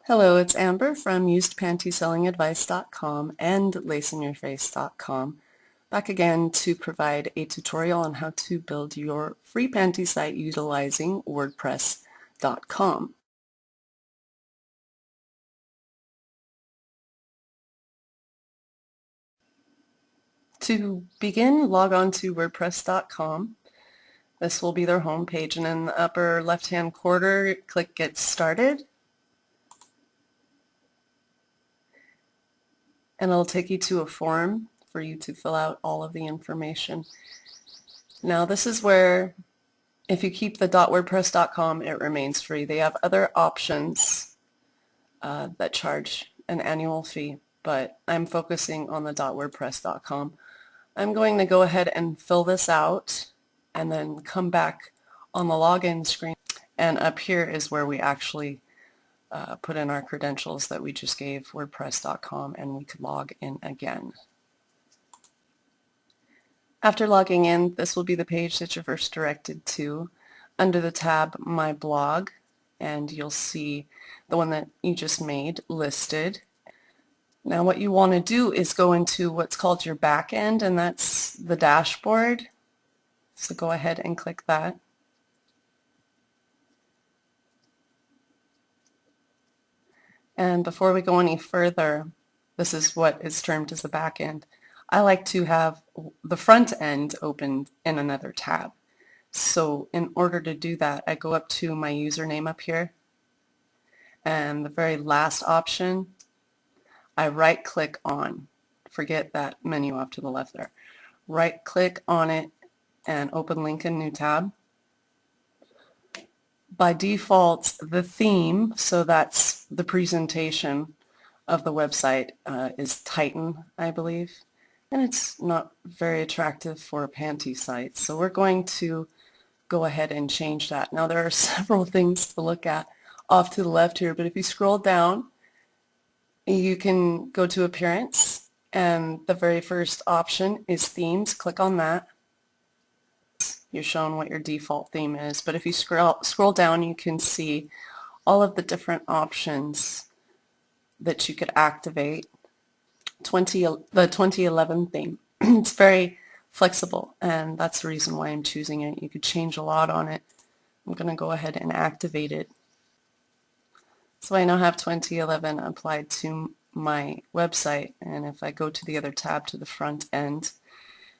Hello, it's Amber from usedpantysellingadvice.com and laceinyourface.com, back again to provide a tutorial on how to build your free panty site utilizing WordPress.com. To begin, log on to WordPress.com. This will be their home page, and in the upper left-hand corner, click Get Started, and it'll take you to a form for you to fill out all of the information. Now this is where, if you keep the .wordpress.com, it remains free. They have other options that charge an annual fee, but I'm focusing on the .wordpress.com. I'm going to go ahead and fill this out and then come back on the login screen, and up here is where we actually put in our credentials that we just gave WordPress.com, and we could log in again. After logging in, this will be the page that you're first directed to under the tab My Blog, and you'll see the one that you just made listed. Now what you want to do is go into what's called your back end, and that's the dashboard. So go ahead and click that. And before we go any further, this is what is termed as the back end. I like to have the front end opened in another tab. So in order to do that, I go up to my username up here, and the very last option, I right click on. Forget that menu off to the left there. Right click on it and open link in new tab. By default, the theme, so that's the presentation of the website, is Titan, I believe, and it's not very attractive for a panty site, so we're going to go ahead and change that. Now there are several things to look at off to the left here, but if you scroll down, you can go to Appearance, and the very first option is Themes. Click on that. You're shown what your default theme is, but if you scroll down, you can see all of the different options that you could activate. The 2011 theme. It's very flexible, and that's the reason why I'm choosing it. You could change a lot on it. I'm going to go ahead and activate it. So I now have 2011 applied to my website, and if I go to the other tab to the front end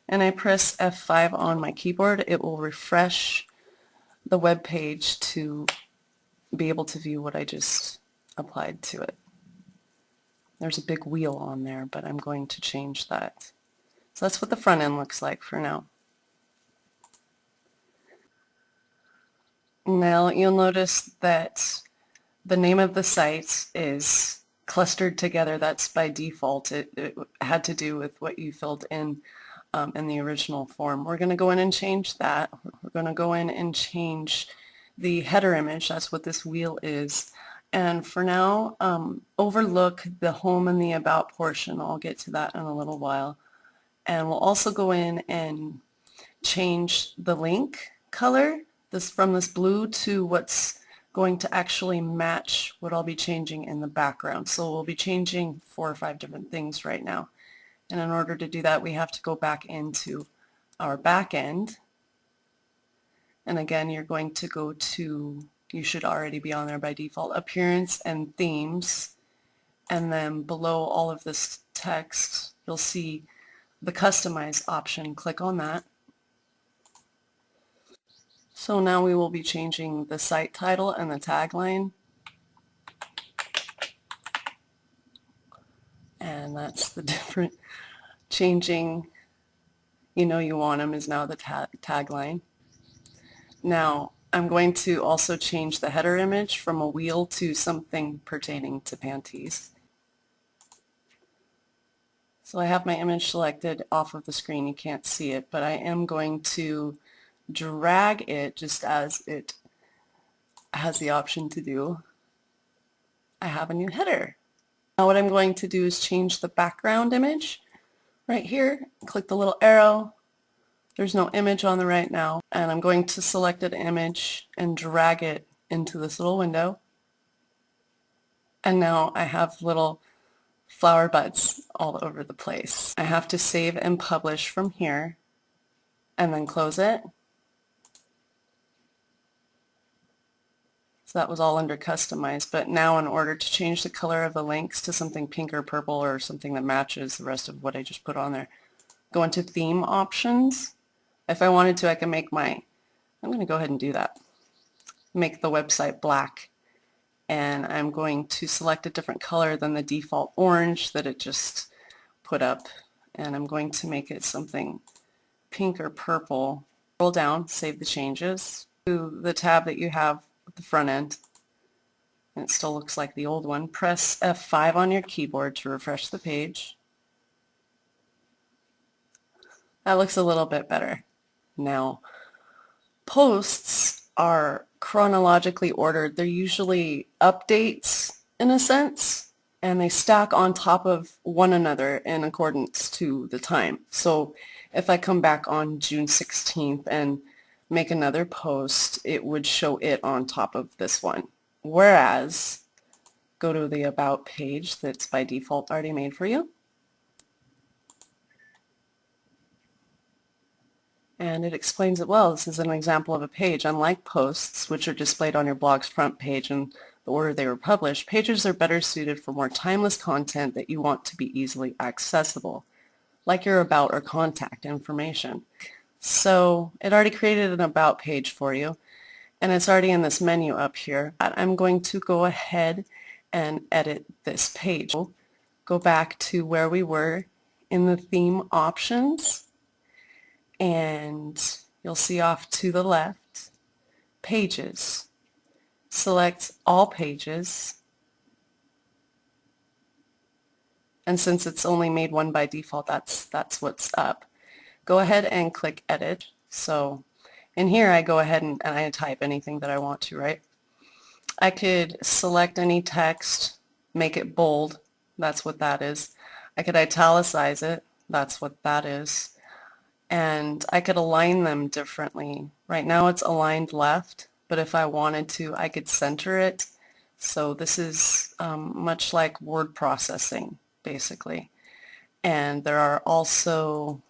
and I press F5 on my keyboard, it will refresh the web page to be able to view what I just applied to it. There's a big wheel on there, but I'm going to change that. So that's what the front end looks like for now. Now you'll notice that the name of the site is clustered together. That's by default. It had to do with what you filled in the original form. We're going to go in and change that. We're going to go in and change the header image. That's what this wheel is. And for now, overlook the home and the about portion. I'll get to that in a little while. And we'll also go in and change the link color, from this blue to what's going to actually match what I'll be changing in the background. So we'll be changing 4 or 5 different things right now. And in order to do that, we have to go back into our back end. And again, you're going to go to, you should already be on there by default, Appearance and Themes. And then below all of this text, you'll see the Customize option. Click on that. So now we will be changing the site title and the tagline. And that's the different changing, you know you want them, is now the tagline. Now I'm going to also change the header image from a wheel to something pertaining to panties. So I have my image selected off of the screen. You can't see it, but I am going to drag it just as it has the option to do. I have a new header. Now what I'm going to do is change the background image right here. Click the little arrow. There's no image on the right now, and I'm going to select an image and drag it into this little window. And now I have little flower buds all over the place. I have to save and publish from here and then close it. So that was all under customize, but now in order to change the color of the links to something pink or purple or something that matches the rest of what I just put on there, go into theme options. If I wanted to, I can make I'm going to go ahead and do that. Make the website black, and I'm going to select a different color than the default orange that it just put up, and I'm going to make it something pink or purple. Scroll down, save the changes to the tab that you have at the front end, and it still looks like the old one. Press F5 on your keyboard to refresh the page. That looks a little bit better. Now, posts are chronologically ordered. They're usually updates in a sense, and they stack on top of one another in accordance to the time. So if I come back on June 16th and make another post, it would show it on top of this one. Whereas, go to the About page that's by default already made for you. And it explains it well. This is an example of a page. Unlike posts, which are displayed on your blog's front page in the order they were published, pages are better suited for more timeless content that you want to be easily accessible, like your about or contact information. So it already created an about page for you, and it's already in this menu up here. I'm going to go ahead and edit this page. Go back to where we were in the theme options, and you'll see off to the left, pages. Select all pages, and since it's only made one by default, that's what's up. Go ahead and click edit. So in here I go ahead and I type anything that I want to, right? I could select any text, make it bold, that's what that is. I could italicize it, that's what that is. And I could align them differently. Right now it's aligned left, but if I wanted to, I could center it. So this is much like word processing, basically. And there are also,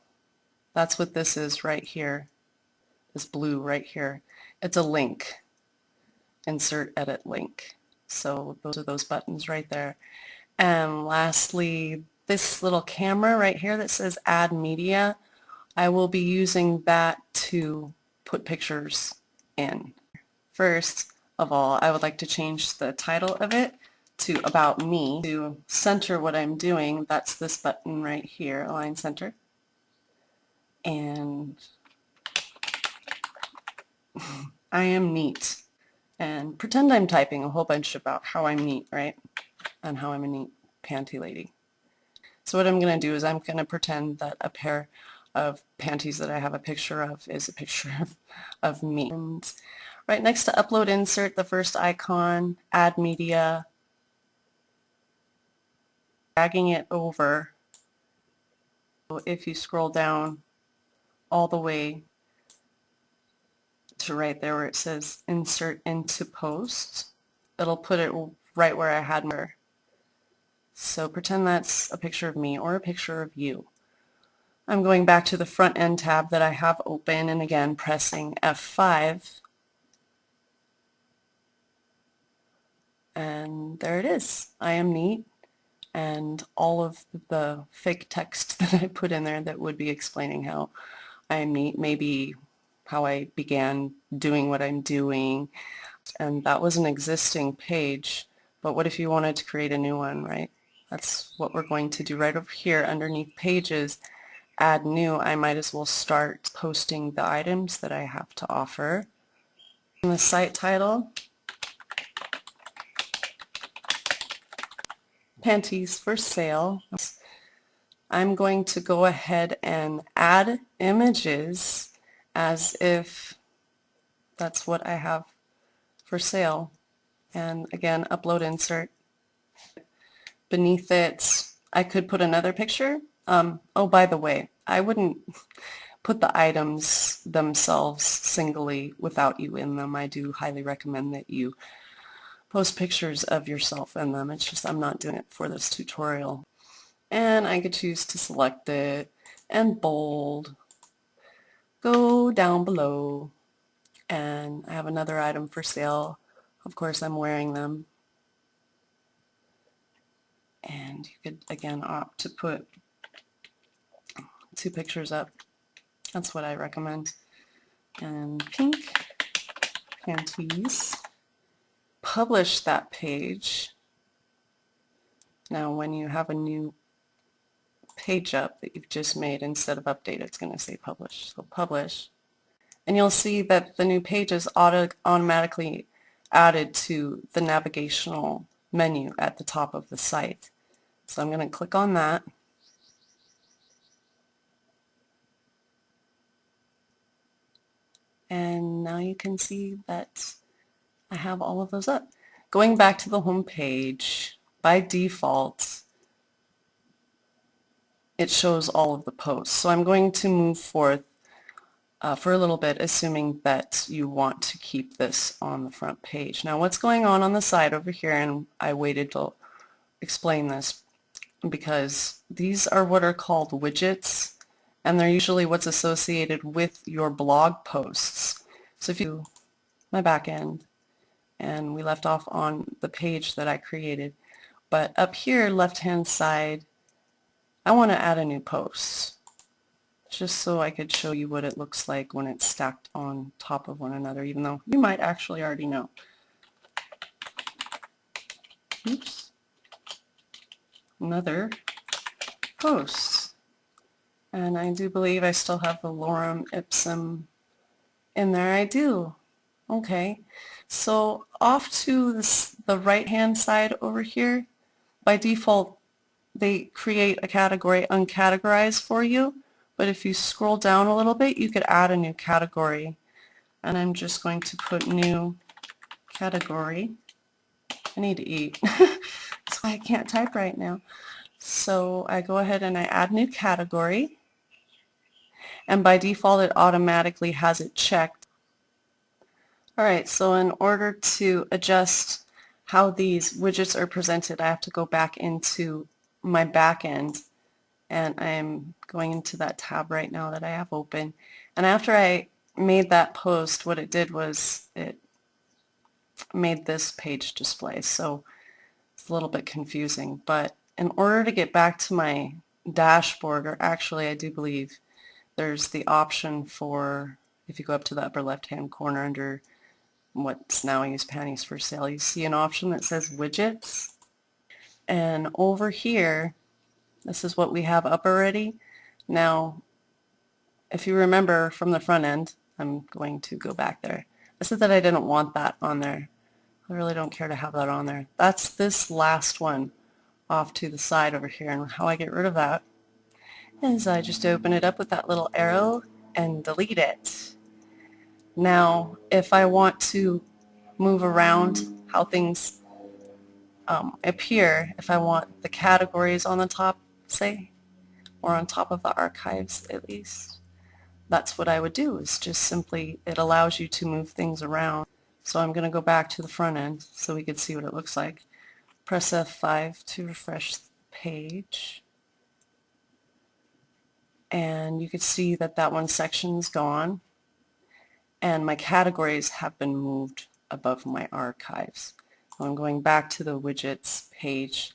that's what this is right here, this blue right here. It's a link. Insert edit link. So those are those buttons right there. And lastly, this little camera right here that says add media, I will be using that to put pictures in. First of all, I would like to change the title of it to About Me. To center what I'm doing, that's this button right here, Align Center. And I am neat. And pretend I'm typing a whole bunch about how I'm neat, right? And how I'm a neat panty lady. So what I'm going to do is I'm going to pretend that a pair of panties that I have a picture of is a picture of me. And right next to upload insert, the first icon, add media, dragging it over. So if you scroll down all the way to right there where it says insert into post, it'll put it right where I had my. So pretend that's a picture of me or a picture of you. I'm going back to the front end tab that I have open, and again pressing F5, and there it is. I am neat, and all of the fake text that I put in there that would be explaining how I am neat, maybe how I began doing what I'm doing, and that was an existing page. But what if you wanted to create a new one, right? That's what we're going to do right over here underneath pages. Add new. I might as well start posting the items that I have to offer. In the site title, Panties for sale. I'm going to go ahead and add images as if that's what I have for sale. And again, upload insert. Beneath it, I could put another picture. Oh, by the way, I wouldn't put the items themselves singly without you in them. I do highly recommend that you post pictures of yourself in them. It's just I'm not doing it for this tutorial. And I could choose to select it and bold, go down below, and I have another item for sale. Of course, I'm wearing them. And you could again opt to put 2 pictures up. That's what I recommend. And pink panties. Publish that page. Now when you have a new page up that you've just made, instead of update, it's going to say publish. So publish. And you'll see that the new page is automatically added to the navigational menu at the top of the site. So I'm going to click on that. And now you can see that I have all of those up. Going back to the home page, by default, it shows all of the posts. So I'm going to move forth for a little bit, assuming that you want to keep this on the front page. Now what's going on the side over here, and I waited to explain this because these are what are called widgets, and they're usually what's associated with your blog posts. So if you my back end, and we left off on the page that I created, but up here left hand side I want to add a new post just so I could show you what it looks like when it's stacked on top of one another, even though you might actually already know. Oops. Another post. And I do believe I still have the lorem ipsum in there. I do. Okay. So off to the right hand side over here, by default they create a category uncategorized for you, but if you scroll down a little bit you could add a new category, and I'm just going to put new category. I need to eat. That's why I can't type right now. So I go ahead and I add new category, and by default it automatically has it checked. Alright, so in order to adjust how these widgets are presented, I have to go back into my back end, and I'm going into that tab right now that I have open. And after I made that post, what it did was it made this page display, so it's a little bit confusing. But in order to get back to my dashboard, or actually I do believe there's the option for, if you go up to the upper left hand corner under what's now used panties for sale, you see an option that says widgets, and over here this is what we have up already. Now if you remember from the front end, I'm going to go back there. I said that I didn't want that on there. I really don't care to have that on there. That's this last one off to the side over here, and how I get rid of that is I just open it up with that little arrow and delete it. Now if I want to move around how things appear, if I want the categories on the top, say, or on top of the archives at least, that's what I would do, is just simply, it allows you to move things around. So I'm going to go back to the front end so we can see what it looks like. Press F5 to refresh the page, and you can see that that one section's gone, and my categories have been moved above my archives. So I'm going back to the widgets page.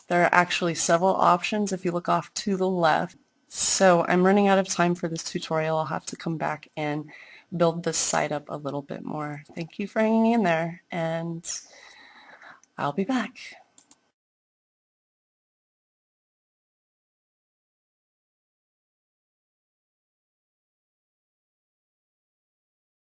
There are actually several options if you look off to the left. So I'm running out of time for this tutorial. I'll have to come back and build this site up a little bit more. Thank you for hanging in there, and I'll be back.